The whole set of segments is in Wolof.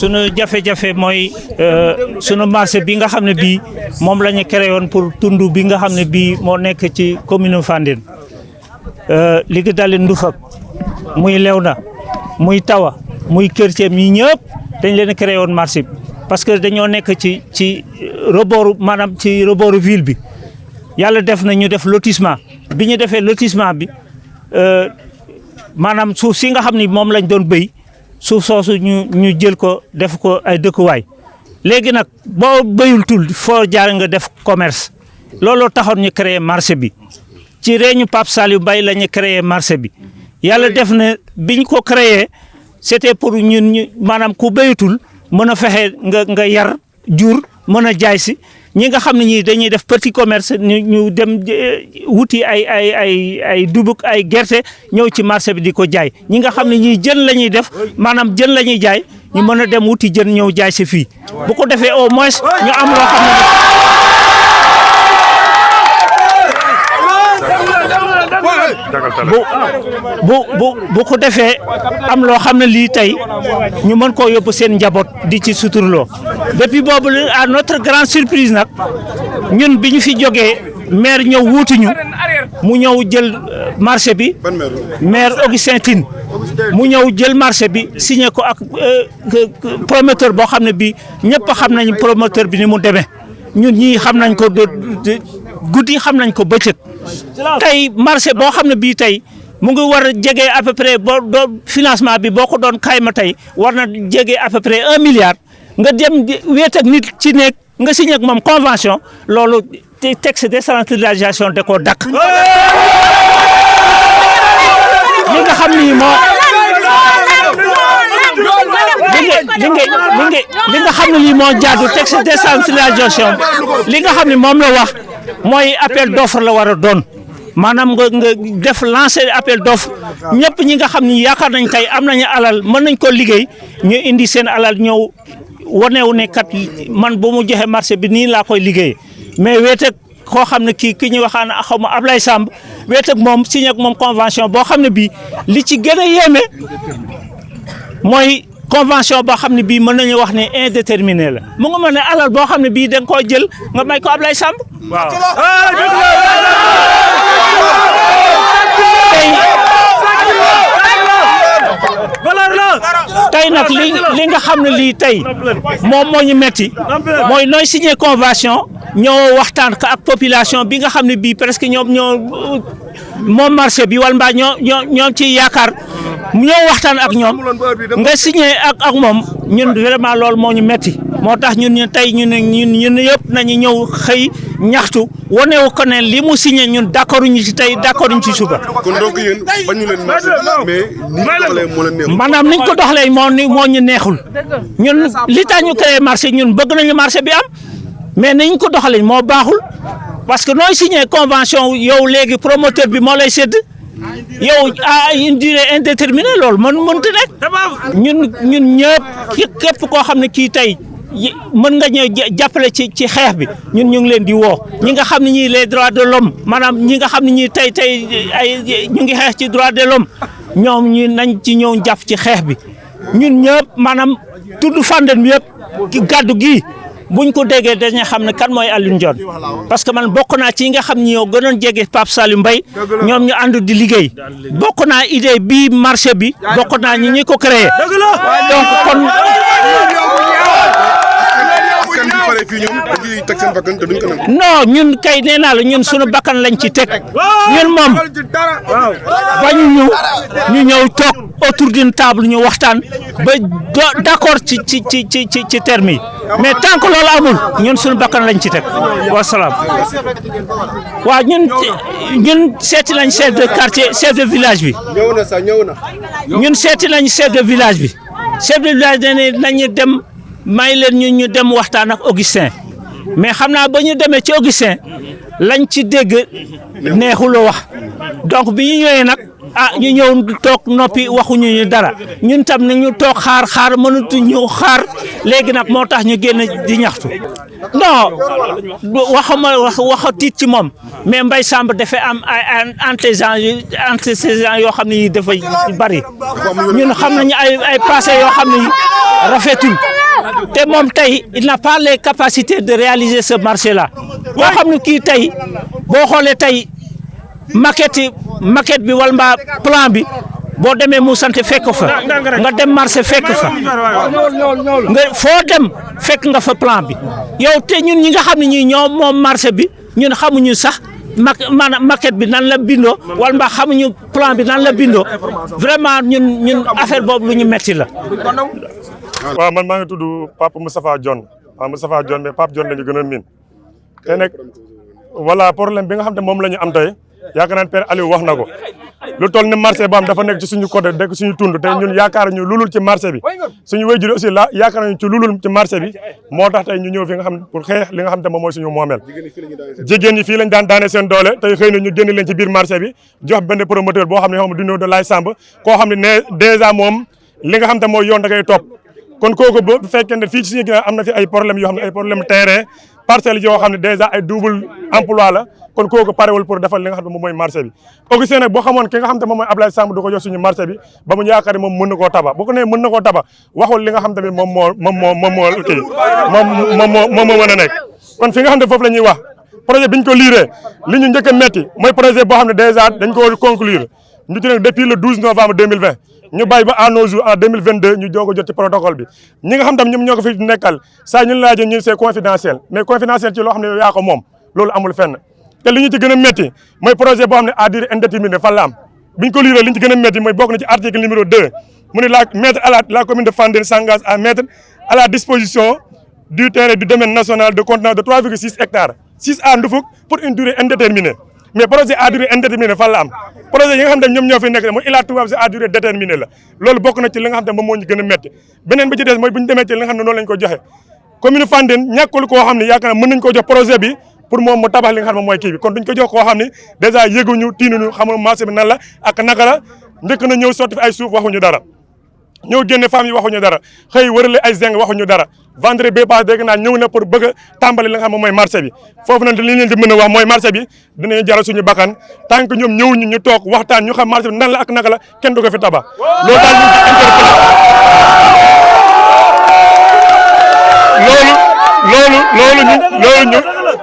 sunu jafe-jafe mooy sunu marché bi nga xam ne bii moom la ñu créé woon pour tund bi nga xam ne bii moo nekk ci commune Fandène li gi dalee Ndufak muy Léona muy Tawa muy Kër Thiam yi ñëpp dañ leen créé woon marché bi parce que dañoo nekk ci rebooru maanaam ci rebooru ville bi yàlla def na ñu def lotissement bi ñu defee lotissement bi maanaam suuf si nga xam ni moom lañ doon béy suuf soosu ñu jël ko def ko ay dëkkuwaay léegi nag boo béyul tul foo jaar nga def commerce looloo taxoon ñu créé marché bi ci réñu Pape Saliou Mbaye la ñu créé marché bi yàlla def na biñ ko créé c'était pour ñun maanaam ku béyatul mën a fexe nga yar jur mën a jaay si ñi nga xam ne ñii dañuy def petit commerce ñu dem wuti ay dugub ay gerte ñëw ci marché bi di ko jaay ñi nga xam ne ñii jën la ñuy def maanaam jën la ñuy jaay ñu mën a dem wuti jën ñëw jaay si fii bu ko defee au moins ñu am loo xam ne bu ko defee am loo xam ne lii tey ñu mën koo yóbbu seen njaboot di ci suturloo depuis boobu à notre grande surprise nag ñun bi ñu fi jógee maire ñëw wuutuñu mu ñëw jël marché bi maire Augustin Tine mu ñëw jël marché bi signé ko ak promoteur boo xam ne bii ñëpp xam nañ promoteur bi ni mu demee ñun ñii xam nañ ko guddi xam nañ ko bëccëg tey marché boo xam ne bii tey mu ngi war a jege à peu près financement bi boo ko doon xayma tey war na jege à peu près 1 milliard nga dem wéet ak nit ci nekk nga signé ak moom convention loolu texte décentralisation da koo dakk li nga xam ni moo li nga xam ne lii moo jaadu texte décentralisation li nga xam ne moom la wax mooy appel d'offre la war a doon maanaam nga def lancer appel d'offre ñëpp ñi nga xam ni yaakaar nañ tey am nañu alal mën nañ ko liggéey ñu indi seen alal ñëw wanewu ne kat man bu mu joxe marché bi nii laa koy liggéey mais wéet koo xam ne ki ñuy waxaan xaw ma Ablaye Samb wéet ak moom signé ak moom convention boo xam ne bii li ci gën a yéeme mooy convention boo xam ne bii mën nañu wax ne indéterminé la mu nga mën ne alal boo xam ne bii da nga koo jël nga may ko Ablaye Samb waaw tey nag li nga xam ne lii tey moom moo ñu metti mooy nooy signé convention ñoo waxtaan ak population bi nga xam ne bii presque ñoo moom marché bi wala mbaa ñoo ci yaakaar ñoo waxtaan ak ñoom nga signé ak moom ñun vraiment loolu moo ñu metti moo tax ñun tey ñun yëpp nañu ñëw xëy ñaxtu wane ko ne li mu signé ñun d'accord ñu ci tey d'accord ñu ci suba. kon donc yéen bañu leen marché mais ni doxalee moo leen neexul. maanaam niñ ko doxalee moo ñu neexul ñun li tax ñu créé marché ñun bëgg nañu marché bi am mais niñ ko doxalee moo baaxul parce que nooy signé convention yow léegi promoteur bi moo lay sédd yow à une durée indéterminée loolu mënut a nekk ñun ñëpp képp koo xam ne kii tey mën nga ñëw jàppale ci xeex bi ñun ñu ngi leen di woo ñi nga xam ne ñii les droits de l'homme maanaam ñi nga xam ne ñii tey ay ñu ngi xeex ci droits de l'homme ñoom ñu nañ ci ñëw jàpp ci xeex bi ñun ñëpp maanaam tudd Fandène bi yëpp ki gàddu gii buñ ko déggee dañuy xam ne kan mooy Alioune Ndione parce que man bokk naa ci nga xam ne ñoo gënoon jege Pape Saliou Mbaye ñoom ñu ànd di liggéey bokk naa idée bii marché bi bokk naa ñi ko créé donc kon. non ñun kay nee naa la ñun sunu bakkan lañ ci teg ñun moom bañu ñu ñëw toog autour d'une table ñu waxtaan ba d'accord ci terme yi mais tant que loolu amul ñun sunu bakkan lañ ci teg wasalaam. waaw ñun seeti lañ chef de quartier chef de village bi ñun seeti lañ chef de village bi chef de village dañuy nañu dem. may leen ñu dem waxtaan ak Augustin mais xam naa ba ñu demee ci Augustin lañ ci dégg neexul a wax donc bi ñu ñëwee nag ñu ñëw toog noppi waxuñu ñu dara ñun tam ni ñu toog xaar mënatuñu xaar léegi nag moo tax ñu génn di ñaxtu non waxa tiit ci moom mais Mbaye Samb dafay am ay antécédents yoo xam ne yi dafay bari ñun xam nañu ay passé yoo xam ne rafetul te moom tey il n'a pas les capacités de réaliser ce marché là boo xam ne kii tey boo xoolee tey maquette bi wala mbaa plan bi boo demee mu sant fekk fa nga dem marché fekk fa nga foo dem fekk nga fa plan bi yow te ñun ñi nga xam ne ñi ñoo moom marché bi ñun xamuñu sax maanaam maquette bi nan la bindoo wala mbaa xamuñu plan bi nan la bindoo vraiment ñun affaire boobu lu ñu metti la. waaw man maa ngi tudd Pape Moustapha Dione mais Pape Dione la ñu gën a miin te nag voilà problème bi nga xam ne moom la ñu am tey yaakaar naa ne Père Aliou wax na ko lu toll ne marché boo xam dafa nekk ci suñu côté nekk suñu tund te ñun yaakaar ñu lulul ci marché bi suñu wéyjur aussi la yaakaar nañu ci lulul ci marché bi moo tax tey ñu ñëw fi nga xam pour xeex li nga xam te moom mooy suñu moomeel jigéen ñi fii lañ daan daane seen doole tey xëy na ñu génn leen ci biir marché bi jox benn promoteur boo xam ne xam du ñëw de Laye Samb koo xam ne dèjà moom li nga xam te mooy yoon da ngay topp kon kooku bu fekkee ne fii ci suñu ginnaaw am na fi ay problème yoo xam ne ay problème terrain parcelles yoo xam ne dèjà ay double emploi la kon kooku parewul pour defal li nga xam ne moom mooy marché bi Augustin nag boo xamoon ki nga xam te moom mooy Ablaye Samb du ko jox suñu marché bi ba mu yaakaar moom mën na koo tabax bu ko nee mën na koo tabax waxul li nga xam tamit moom moo kii moom moo mën a nekk kon fi nga xam ne foofu la ñuy wax projet biñ ko liiree li ñu njëkk a metti mooy projet boo xam ne dèjà dañ ko conclure ñu ci nekk depuis le 12 novembre 2020 ñu bàyyi ba à nos jours en 2022 ñu doog a jot ci protocole bi ñi nga xam tam ñoom ñoo ko fi nekkal saa ñun laajee ñun c'est confidentiel mais confidentiel ci loo xam ne yow yaa ko moom loolu amul fenn te li ñu ci gën a métti mooy projet boo xam ne à durée indéterminée fan la am bi ñu ko liiree li ñu ci gën a métti mooy bokk na ci article numéro 2 mu ne la commune de Fandène s'engage à mettre à la disposition du terrain du domaine national de contenant de 3,6 hectares 6 à Ndoufouk pour une durée indéterminée mais projet à durée indéterminée fan la am projet yi nga xam ne ñoom ñoo fi nekk mooy Ila Touba à durée déterminée la loolu bokk na ci li nga xam ne moom moo ñu gën a métti beneen bi ci des mooy bu ñu demee ci li nga xam ne noonu lañ ko joxe commune Fandène ñàkkul koo xam ne yaakaar naa mën nañ ko jox projet bi pour moom mu tabax li nga xam ne mooy kii bi kon duñ ko jox koo xam ne dèjà yëguñu tiinuñu xamul marché bi nan la ak naka la njëkk na ñëw sotti fi ay suuf waxuñu dara ñëw génne femmes yi waxuñu dara xëy wërale ay zeng waxuñu dara vendredi bi passé dégg naa ñëw na pour bëgg a tàmbali li nga xam ne mooy marché bi foofu nag li leen di mën a wax mooy marché bi dinañu jaral suñu bakkan tant que ñoom ñëwuñu ñu toog waxtaan ñu xam marché bi nan la ak naka la kenn du ko fi tabax loolu daal ñu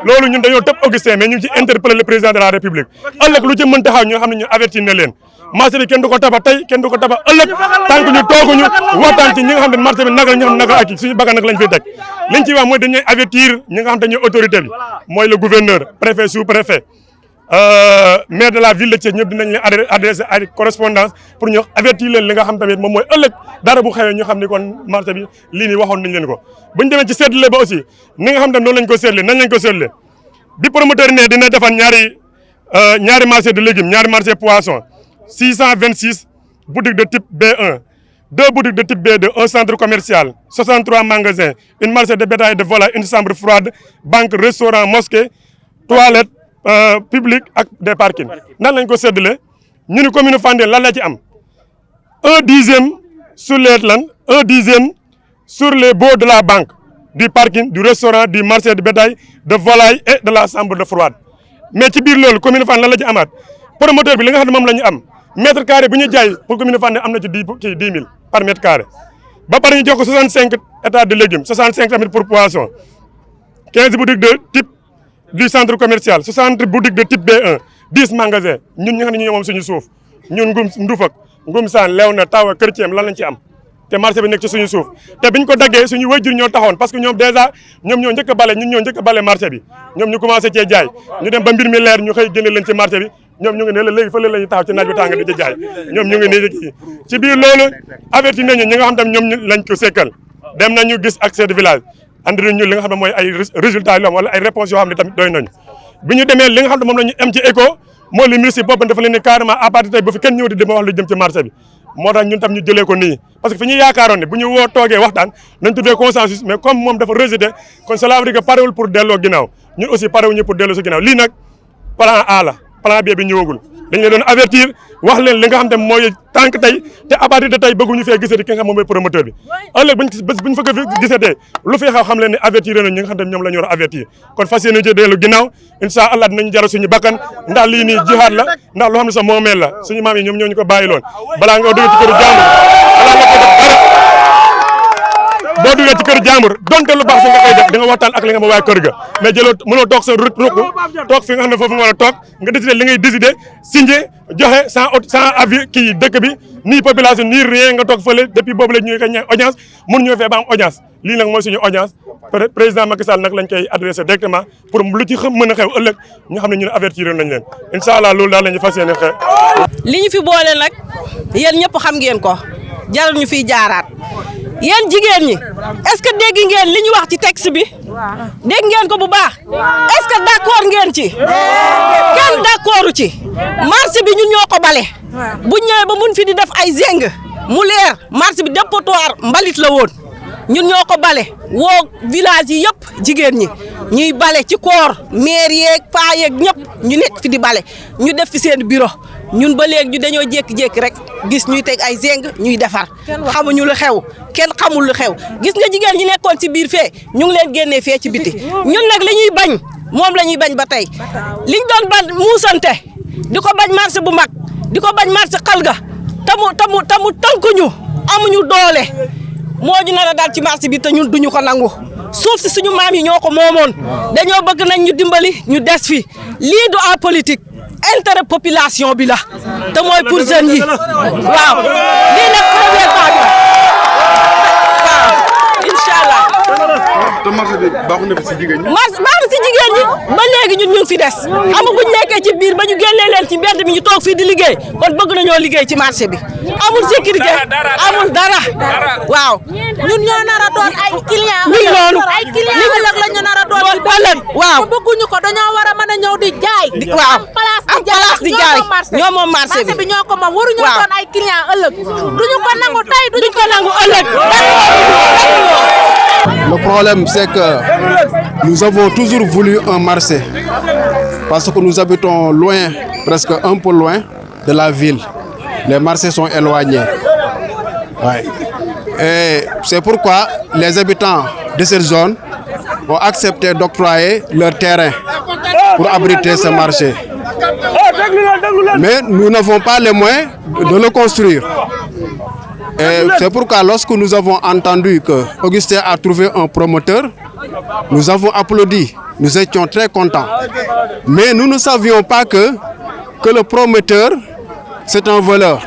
loolu ñun dañoo tëb Augustin mais ñu ngi ci interpellé le président de la république ëllëg lu ci mën taxaw ñu xam ne ñu avertir na leen marché bi kenn du ko tabax tey kenn du ko tabax ëllëg tant que ñu tooguñu waxtaan ci ñi nga xam ne marché bi naka la ñu xam naka ak suñu bakkan nag lañ fiy teg liñ ciy wax mooy dañuy avertir ñi nga xam te ñooy autorité bi mooy le gouverneur préfet sous préfet maire de la ville de Thiès ñëpp dinañ leen adressé ay correspondance pour ñu avertir leen li nga xam tamit moom mooy ëllëg dara bu xewee ñu xam ni kon marché bi lii nii waxoon nañ leen ko buñ demee ci seetle ba aussi ni nga xam tam noonu lañ ko seetle nañ lañ ko seetle bi promoteur ne dina defar ñaari marché de légumes ñaari marché poisson 626 boutiques de type B1 2 boutiques de type B2 un centre commercial 63 magasins une marché de bétail et de volaille une chambre froide banque restaurant mosquée toilette public ak des parkings nan lañ ko séddale ñu ni commune Fandène lan la ci am 1/10 sur les lan 1/10 sur les baux de la banque du parking du restaurant du marché de bétail de volaille et de la chambre de froide mais ci biir loolu commune Fandène lan la ci amaat promoteur bi li nga xam ne moom la ñu am mètre carré bu ñu jaay pour commune Fandène am na ci 10 000 par mètre carré ba pare ñu jox ko 65 hectares de légumes 65 tamit pour poisson 15 boutiques de type du centre commercial 60 boutiques de type B1 10 magasins ñun ñi nga xam ne ñu moom suñu suuf ñun Ndufak Ngum Saan Léona Tawa Kër Thiem lan lañ ci am te marché bi nekk ci suñu suuf te biñ ko daggee suñu wayjur ñoo taxoon parce que ñoom dèjà ñoom ñoo njëkk a bale ñun ñoo njëkk a bale marché bi ñoom ñu commencé cee jaay ñu dem ba mbir mi leer ñu xëy génne leen ci marché bi ñoom ñu ngi ne la léegi fële la ñu taxaw ci naaj bi tàng di ci jaay ñoom ñu ngi ne kii ci biir loolu averti nañu ñi nga xam tam ñoom lañ ko sekkal dem nañu gis ak chef de village andi nañu li nga xam ne mooy ay résultats yu am wala ay réponses yoo xam ne tamit doy nañu bi ñu demee li nga xam ne moom la ñu am ci écho mooy le ministre boppam dafa leen ne carrément à partir tey bu fi kenn ñëw di dem wax lu jëm ci marché bi moo tax ñun tam ñu jëlee ko nii parce que fi ñu yaakaaroon ne bu ñu woo toogee waxtaan nañ tuddee consensus mais comme moom dafa rejeté kon cela veut dire que parewul pour delloo ginnaaw ñun aussi parewuñu pour dellu si ginnaaw lii nag plan A la plan B bi ñëwagul dañ leen doon avertir wax leen li nga xam te mooy tànk tey te à partir de tey bëgguñu fee gisati ki nga xam moom mooy promoteur bi ëllëg buñ fa gisatee lu fi xaw xam leen ne avertir nañ ñi nga xam te ñoom la ñu war a avertir kon fas yéene ci dellu ginnaaw incha allah dinañ jaral suñu bakkan ndax lii nii jihaad la ndax loo xam ne sa moomeel la suñu maam yi ñoom ñoo ñu ko bàyyi loon balaa nga dugg ci këru jàmbur balaa nga ko def dara boo duggee ci kër jàmbur donte lu baax fi nga koy def da nga waxtaan ak li nga ma waa kër ga mais jëloo mënoo toog sa ruq toog fi nga xam ne foofu nga war a toog nga décider li ngay décider signé joxe sans avis kii dëkk bi nii population nii rien nga toog fële depuis boobu la ñuy koy ñaan audience mun ñoo fee ba am audience lii nag mooy suñu audience président Macky Sall nag lañ koy adressé directement pour lu ci mën a xew ëllëg ñu xam ne ñun avertir nañ leen incha allah loolu daal la ñu fas yéene xew. li ñu fi boole nag yéen ñëpp xam ngeen ko jarul ñu fiy jaaraat yéen jigéen ñi est-ce que dégg ngeen li ñu wax ci texte bi dégg ngeen ko bu baax est-ce que d'accord ngeen ci kenn d'accordu ci marché bi ñun ñoo ko bale bu ñëwee ba mun fi di def ay zeng mu leer marché bi dépotoir mbalit la woon ñun ñoo ko bale woo village yi yëpp jigéen ñi ñuy bale ci koor maire yeeg paa yeeg ñëpp ñu nekk fi di bale ñu def fi seen bureau ñun ba léegi ñu dañoo jékki-jékki rek gis ñuy teg ay zeng ñuy defar xamuñu lu xew kenn xamul lu xew gis nga jigéen ñi nekkoon ci biir fee ñu ngi leen génnee fee ci biti ñun nag li ñuy bañ moom la ñuy bañ ba tey liñ doon bañ muusante di ko bañ marché bu mag di ko bañ marché xalga tamu tënkuñu amuñu doole moo ñu nar a daal ci marché bi te ñun duñu ko nangu suuf si suñu maam yi ñoo ko moomoon dañoo bëgg nañ ñu dimbali ñu des fi lii du en politique intérêt population bi la te mooy pour jeunes yi waaw lii nag première fois bi waaw incha allah. te marché bi baaxul na fi si jigéen ñi. baax na si jigéen ñi ba léegi ñun ñu ngi fi des xam nga bu ñu nekkee ci biir ba ñu génnee leen ci mbedd mi ñu toog fii di liggéey kon bëgg nañoo liggéey ci marché bi amul sécurité amul dara waaw. ñun ñoo nar a doon ay client ñu ngi noonu ay client ëllëg la ñu nar a doon ëllëg waaw bëgguñu ko dañoo war a mën a ñëw di jaay waaw am place di jaay ñoo moom marché bi ñoo ko moom waruñu doon ay client ëllëg duñu ko nangu tey duñu ko nangu ëllëg. Le problème, c'est que nous avons toujours voulu un marché parce que nous habitons loin, presque un peu loin de la ville. Les marchés sont éloignés. Ouais. Et c'est pourquoi les habitants de cette zone ont accepté d'octroyer leur terrain pour abriter ce marché. Mais nous n'avons pas les moyens de le construire. Et c'est pourquoi lorsque nous avons entendu que Augustin a trouvé un promoteur, nous avons applaudi, nous étions très contents. Mais nous ne savions pas que le promoteur, c'est un voleur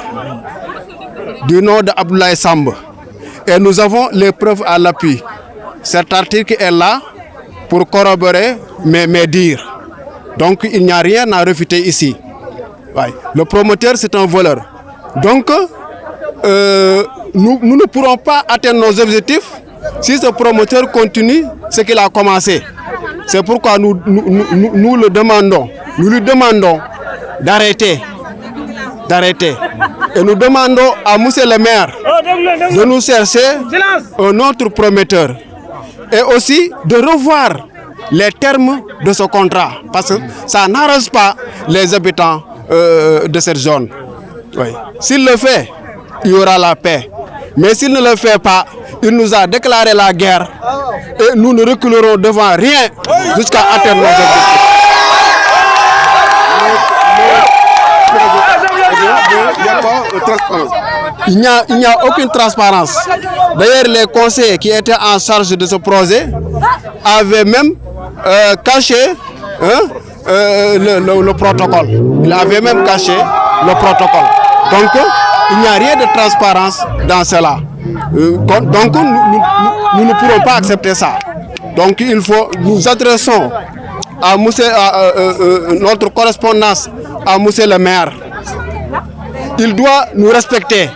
du nom d'Abdoulaye Samb. Et nous avons les preuves à l'appui. Cet article est là pour corroborer mes dires. Donc il n'y a rien à refuter ici. Ouais. Le promoteur, c'est un voleur. Donc, nous ne pourrons pas atteindre nos objectifs si ce promoteur continue ce qu'il a commencé. C'est pourquoi nous le demandons. Nous lui demandons d'arrêter. Et nous demandons à monsieur le maire de nous chercher un autre promoteur. Et aussi de revoir les termes de ce contrat. Parce que ça n'arrange pas les habitants de cette zone. Oui. S'il le fait, il y aura la paix. Mais s'il ne le fait pas, il nous a déclaré la guerre et nous ne reculerons devant rien jusqu'à atteindre nos objectifs. Il n'y a aucune transparence. D'ailleurs, les conseillers qui étaient en charge de ce projet avaient même caché le protocole. Ils avaient même caché le protocole. Donc, il n'y a rien de transparence dans cela. Donc, nous ne pourrons pas accepter ça. Donc, nous adressons à notre correspondance à monsieur le maire. Il doit nous respecter.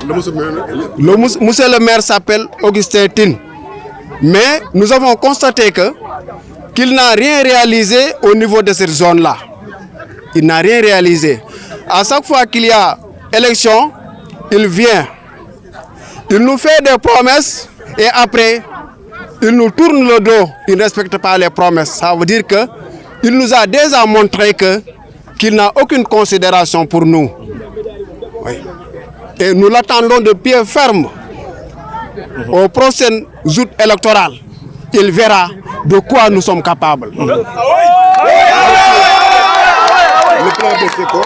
Monsieur le maire s'appelle Augustin Tine. Mais nous avons constaté qu'il n'a rien réalisé au niveau de cette zone-là. Il n'a rien réalisé. À chaque fois qu'il y a élection, il vient. Il nous fait des promesses et après, il nous tourne le dos, il ne respecte pas les promesses. Ça veut dire qu'il nous a déjà montré qu'il n'a aucune considération pour nous. Oui. Et nous l'attendons de pied ferme. Aux prochaines joutes électorales, il verra de quoi nous sommes capables. Le plan B, c'est quoi?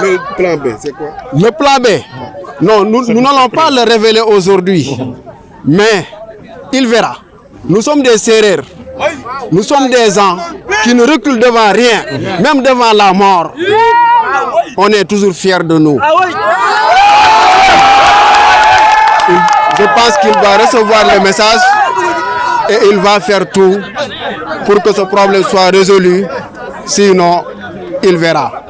Le plan B, c'est quoi? Le plan B, non, nous n'allons pas le révéler aujourd'hui, mais il verra. Nous sommes des Sérères, nous sommes des gens qui ne reculent devant rien, même devant la mort. On est toujours fiers de nous. Je pense qu'il va recevoir le message et il va faire tout pour que ce problème soit résolu, sinon il verra.